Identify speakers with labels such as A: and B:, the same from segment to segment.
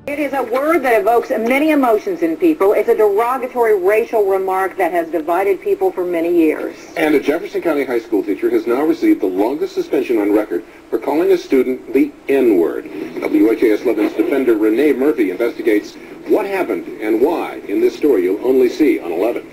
A: It is a word that evokes many emotions in people. It's a derogatory racial remark that has divided people for many years.
B: And a Jefferson County high school teacher has now received the longest suspension on record for calling a student the N-word. WHAS 11's defender Renee Murphy investigates what happened and why in this story you'll only see on 11.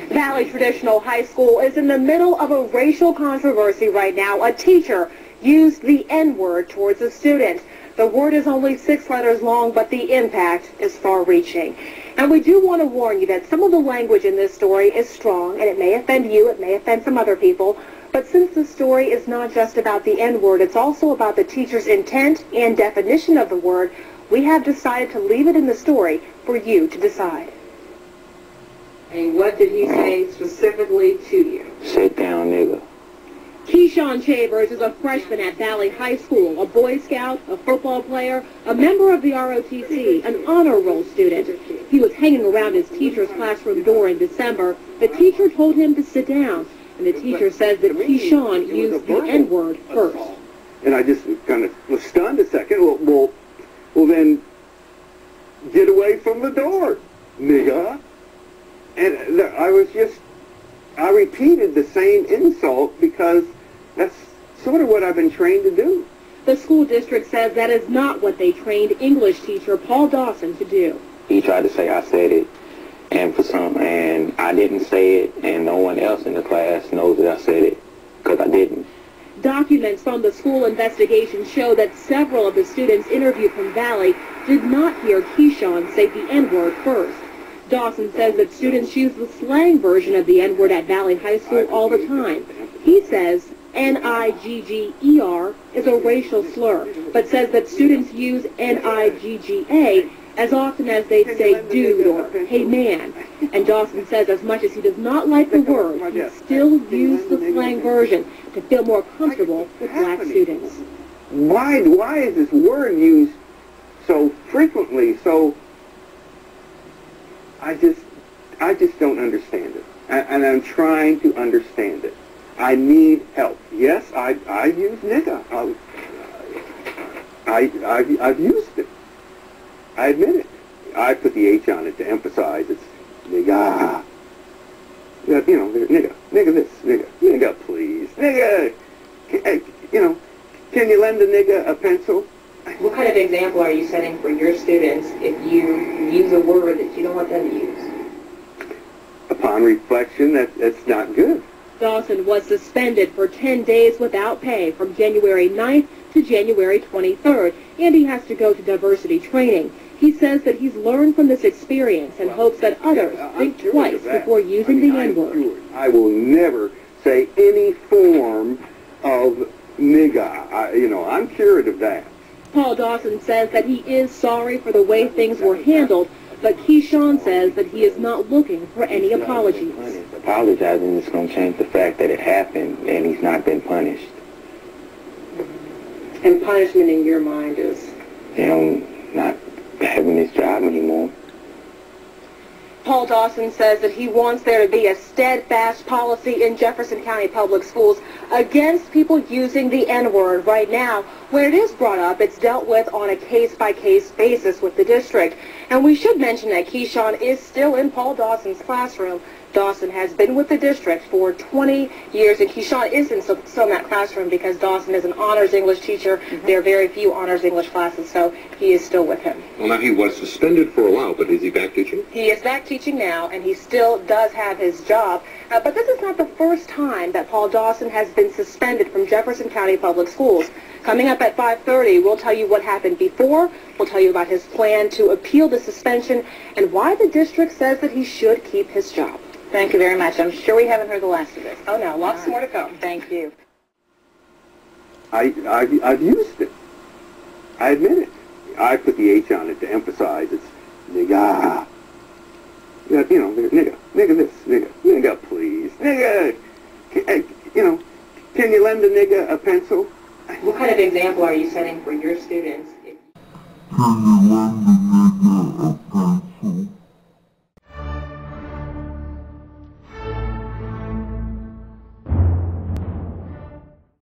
A: Valley Traditional High School is in the middle of a racial controversy right now. A teacher used the N-word towards a student. The word is only 6 letters long, but the impact is far-reaching. And we do want to warn you that some of the language in this story is strong, and it may offend you, it may offend some other people. But since the story is not just about the N-word, it's also about the teacher's intent and definition of the word, we have decided to leave it in the story for you to decide. And what did he say specifically to you?
C: Sit down, nigga.
A: Keyshawn Chambers is a freshman at Valley High School, a Boy Scout, a football player, a member of the ROTC, an honor roll student. He was hanging around his teacher's classroom door in December. The teacher told him to sit down, and the teacher says that Keyshawn used the N-word first.
D: And I just kind of was stunned a second. Well, then get away from the door, nigga. And I repeated the same insult because that's sort of what I've been trained to do.
A: The school district says that is not what they trained English teacher Paul Dawson to do.
C: He tried to say I said it, and I didn't say it, and no one else in the class knows that I said it, because I didn't.
A: Documents from the school investigation show that several of the students interviewed from Valley did not hear Keyshawn say the N-word first. Dawson says that students use the slang version of the N-word at Valley High School all the time. He says N-I-G-G-E-R is a racial slur, but says that students use N-I-G-G-A as often as they say dude or hey man. And Dawson says as much as he does not like the word, he still uses the slang version to feel more comfortable with black students.
D: Why is this word used so frequently? So I just don't understand it, and I'm trying to understand it. I need help. Yes, I use nigga. I've used it. I admit it. I put the H on it to emphasize it's nigga. You know, nigga this, nigga please, nigga. Can you lend a nigga a pencil?
A: What kind of example are you setting for your students if you use a word that you don't want them to use?
D: Upon reflection, that's not good.
A: Dawson was suspended for 10 days without pay from January 9th to January 23rd, and he has to go to diversity training. He says that he's learned from this experience and hopes that others think twice before using the N-word.
D: I will never say any form of nigga. I'm cured of that.
A: Paul Dawson says that he is sorry for the way things were handled, but Keyshawn says that he is not looking for any apologies.
C: Apologizing is going to change the fact that it happened and he's not been punished.
A: And punishment in your mind is?
C: Not having his job anymore.
A: Paul Dawson says that he wants there to be a steadfast policy in Jefferson County Public Schools against people using the N-word. Right now, when it is brought up, it's dealt with on a case-by-case basis with the district. And we should mention that Keyshawn is still in Paul Dawson's classroom. Dawson has been with the district for 20 years, and Keyshawn is still in that classroom because Dawson is an honors English teacher. There are very few honors English classes, so he is still with him.
B: Well, now he was suspended for a while, but is he back teaching?
A: He is back teaching now, and he still does have his job. But this is not the first time that Paul Dawson has been suspended from Jefferson County Public Schools. Coming up at 5:30, we'll tell you what happened before. We'll tell you about his plan to appeal the suspension and why the district says that he should keep his job. Thank you very much. I'm sure we haven't heard the last of this. Oh, no, lots more to come. Thank you.
D: I've used it. I admit it. I put the H on it to emphasize it's nigga. Nigga this, nigga please, nigga. Can you lend a nigga a pencil?
A: What kind of example are you setting for your students?
E: Can you lend a nigga